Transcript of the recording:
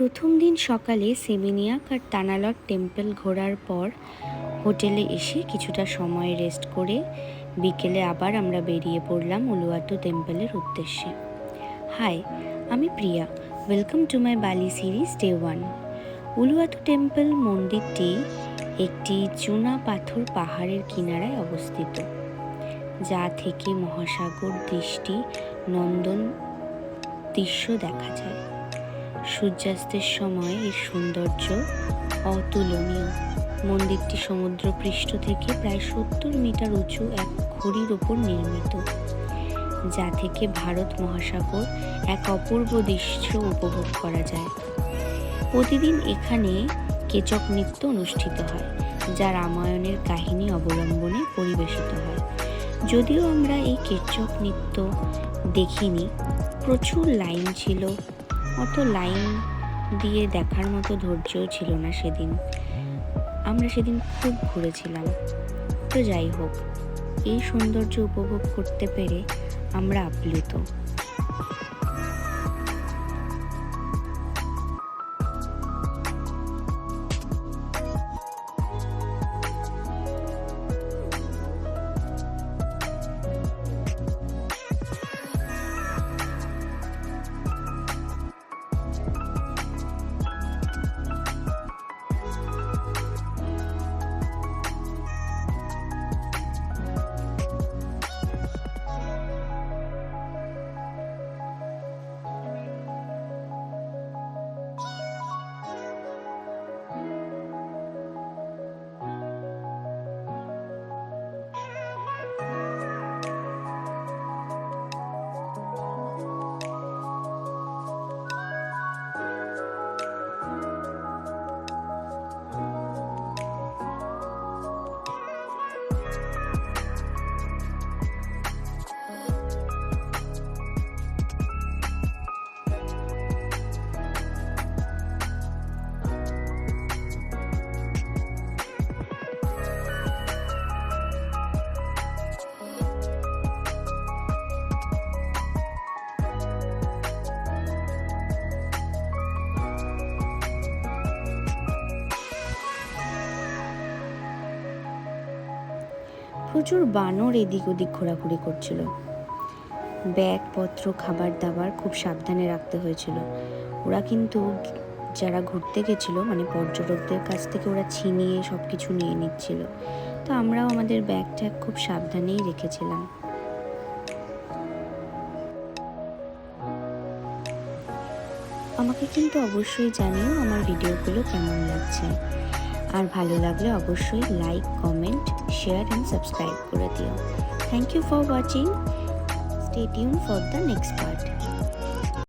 প্রথম দিন সকালে সেমিনিয়াক আর তানালট টেম্পল ঘোরার পর হোটেলে এসে কিছুটা সময় রেস্ট করে বিকেলে আবার আমরা বেরিয়ে পড়লাম উলুয়াটু টেম্পলের উদ্দেশ্যে। হাই, আমি প্রিয়া। ওয়েলকাম টু মাই বালি সিরিজ ডে 1। উলুয়াটু টেম্পল মন্দিরটি একটি চুনা পাথর পাহাড়ের কিনারায় অবস্থিত, যা থেকে মহাসাগর দৃষ্টি নন্দন দৃশ্য দেখা যায়। সূর্যাস্তের সময় এর সৌন্দর্য অতুলনীয়। মন্দিরটি সমুদ্রপৃষ্ঠ থেকে প্রায় 70 মিটার উঁচু এক ঘড়ির ওপর নির্মিত, যা থেকে ভারত মহাসাগর এক অপূর্ব দৃশ্য উপভোগ করা যায়। প্রতিদিন এখানে কেচক নৃত্য অনুষ্ঠিত হয়, যা রামায়ণের কাহিনী অবলম্বনে পরিবেশিত হয়। যদিও আমরা এই কেচক নৃত্য দেখিনি, প্রচুর লাইন ছিল। অত লাইন দিয়ে দেখার মতো ধৈর্যও ছিল না সেদিন। আমরা সেদিন খুব ঘুরেছিলাম। তো যাই হোক, এই সৌন্দর্য উপভোগ করতে পেরে আমরা আপ্লুত। প্রচুর বানর এদিক ওদিক ঘোরাঘুরি করছিল। ব্যাগপত্র, খাবার দাবার খুব সাবধানে রাখতে হয়েছিল। ওরা কিন্তু যারা ঘুরতে গেছিল, মানে পর্যটকদের কাছ থেকে ওরা ছিনিয়ে সব কিছু নিয়ে নিচ্ছিল। তো আমরাও আমাদের ব্যাগ ট্যাগ খুব সাবধানেই রেখেছিলাম। আমাকে কিন্তু অবশ্যই জানিও আমার ভিডিওগুলো কেমন লাগছে। আর ভালো লাগলে অবশ্যই like, comment, share and subscribe করে দিও। Thank you for watching. Stay tune for the next part.